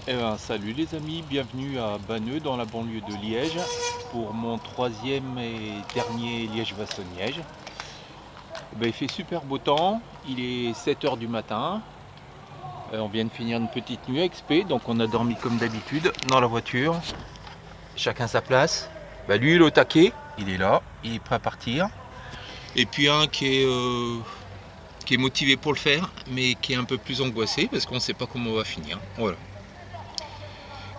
Eh ben, salut les amis, bienvenue à Banneux dans la banlieue de Liège pour mon troisième et dernier Liège-Bastogne-Liège. Il fait super beau temps, il est 7 heures du matin. On vient de finir une petite nuit XP, donc on a dormi comme d'habitude dans la voiture, chacun sa place. Lui il est au taquet, il est là, il est prêt à partir. Et puis un qui est motivé pour le faire, mais qui est un peu plus angoissé parce qu'on ne sait pas comment on va finir. Voilà.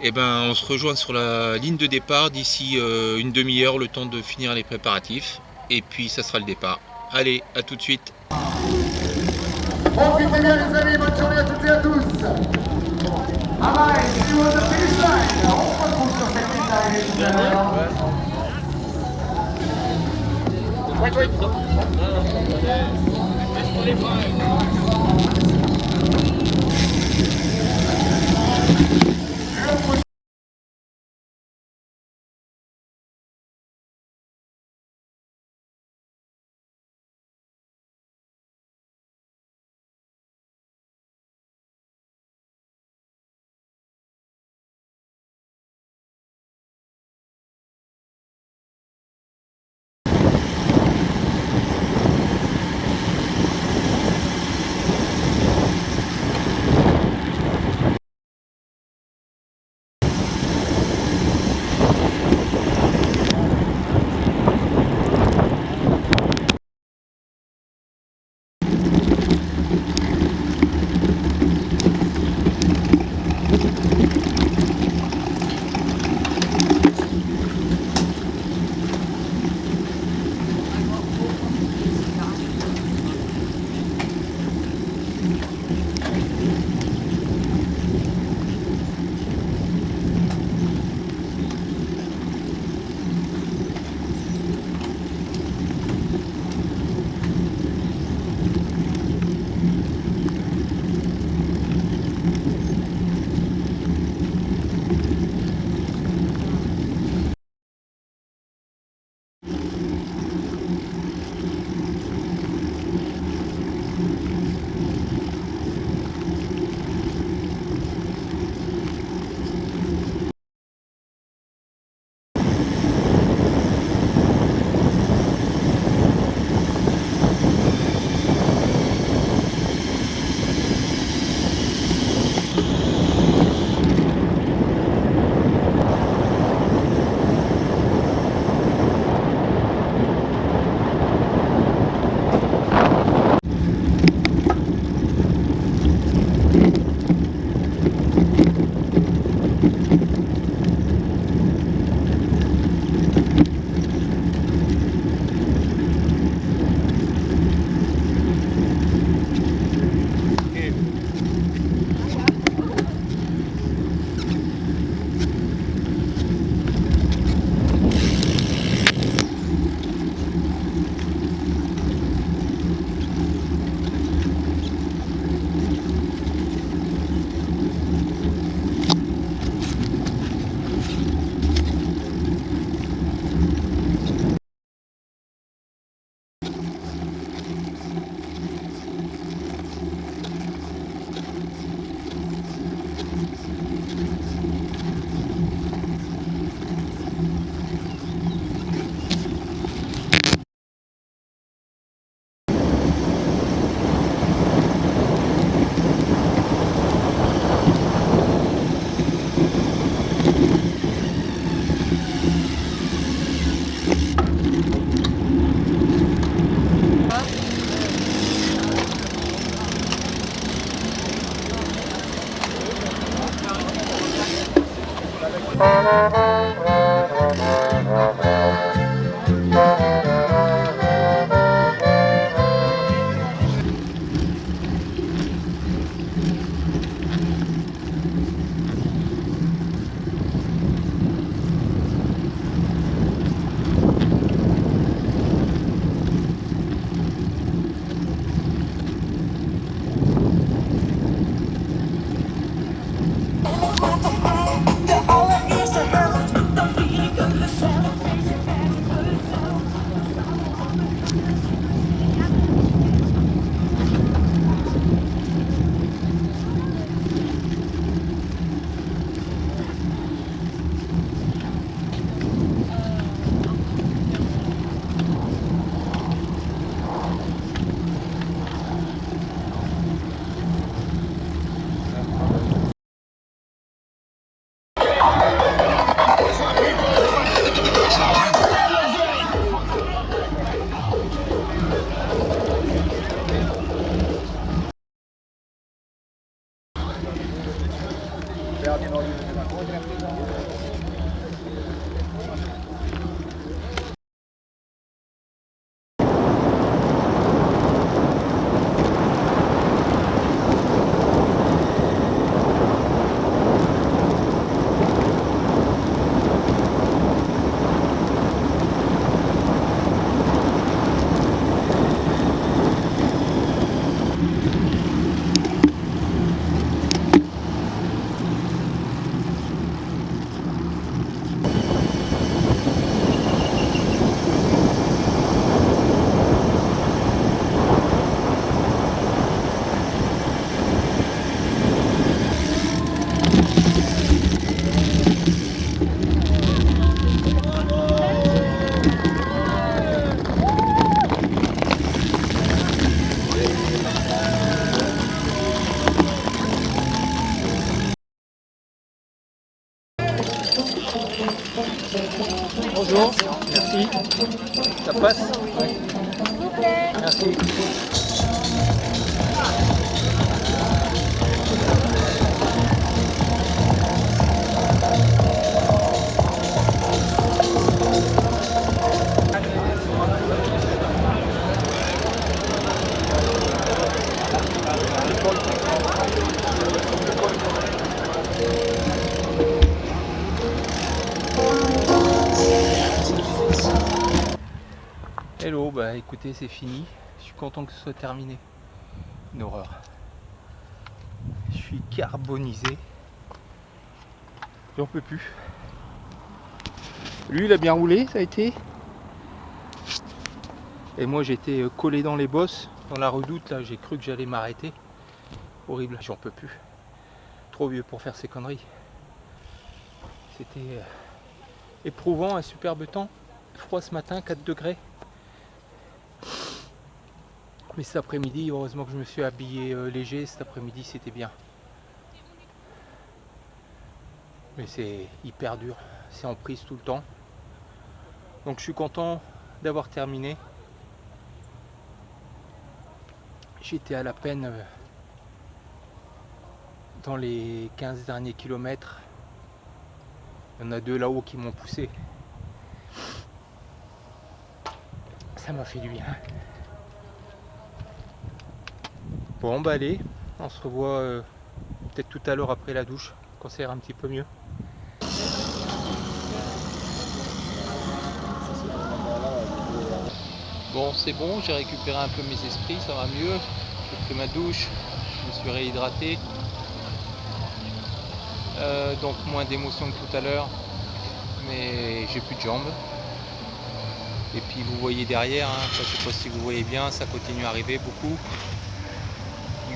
Et on se rejoint sur la ligne de départ d'ici une demi-heure, le temps de finir les préparatifs. Et puis ça sera le départ. Allez, à tout de suite. Profitez bien les amis, bonne journée à toutes et à tous. Ah ouais, si vous êtes finish line, on se retrouve sur cette ligne d'arrivée tout à l'heure. All it needs to have Ça passe? Ouais. S'il vous plaît. Merci. Hello, bah écoutez, c'est fini. Je suis content que ce soit terminé. Une horreur. Je suis carbonisé. J'en peux plus. Lui, il a bien roulé, ça a été. Et moi, j'étais collé dans les bosses, dans la redoute. Là, j'ai cru que j'allais m'arrêter. Horrible, j'en peux plus. Trop vieux pour faire ces conneries. C'était éprouvant, un superbe temps. Froid ce matin, 4 degrés. Mais cet après-midi, heureusement que je me suis habillé léger, cet après-midi c'était bien. Mais c'est hyper dur, c'est en prise tout le temps. Donc je suis content d'avoir terminé. J'étais à la peine dans les 15 derniers kilomètres. Il y en a 2 là-haut qui m'ont poussé. Ça m'a fait du bien. Bon bah allez, on se revoit peut-être tout à l'heure après la douche, quand ça ira un petit peu mieux. Bon c'est bon, j'ai récupéré un peu mes esprits, ça va mieux. J'ai pris ma douche, je me suis réhydraté. Donc moins d'émotion que tout à l'heure, mais j'ai plus de jambes. Et puis vous voyez derrière, hein, je ne sais pas si vous voyez bien, ça continue à arriver beaucoup.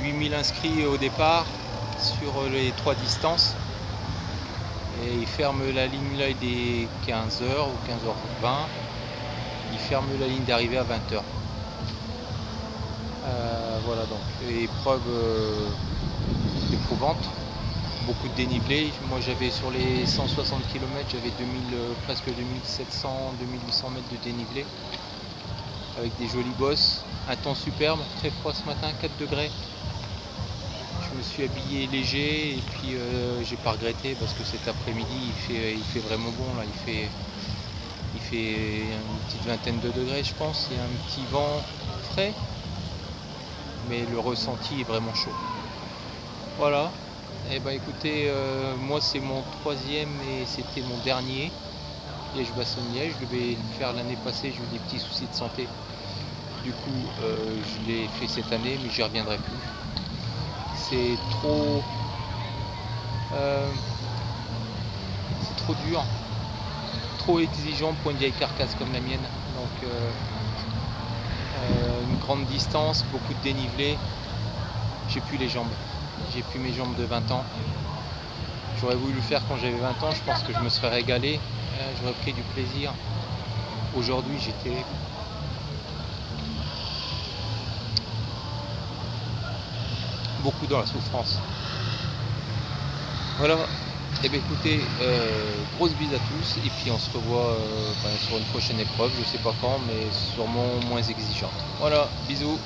8000 inscrits au départ sur les 3 distances et ils ferment la ligne là des 15h ou 15h20, ils ferment la ligne d'arrivée à 20h. Voilà, donc épreuve éprouvante, beaucoup de dénivelé. Moi j'avais sur les 160 km, j'avais presque 2700 2800 mètres de dénivelé avec des jolies bosses, un temps superbe, très froid ce matin, 4 degrés. Je me suis habillé léger et puis j'ai pas regretté parce que cet après-midi il fait vraiment bon là, il fait une petite vingtaine de degrés je pense, il y a un petit vent frais mais le ressenti est vraiment chaud. Voilà, et bah écoutez, moi c'est mon 3e et c'était mon dernier Liège-Bastogne-Liège. Je devais le faire l'année passée, j'ai eu des petits soucis de santé, du coup je l'ai fait cette année mais j'y reviendrai plus. C'est trop dur, trop exigeant pour une vieille carcasse comme la mienne. Donc une grande distance, beaucoup de dénivelé, j'ai plus les jambes, j'ai plus mes jambes de 20 ans. J'aurais voulu le faire quand j'avais 20 ans, je pense que je me serais régalé, j'aurais pris du plaisir. Aujourd'hui j'étais beaucoup dans la souffrance. Voilà, et bien écoutez, grosse bise à tous et puis on se revoit sur une prochaine épreuve, je sais pas quand mais sûrement moins exigeante. Voilà, bisous.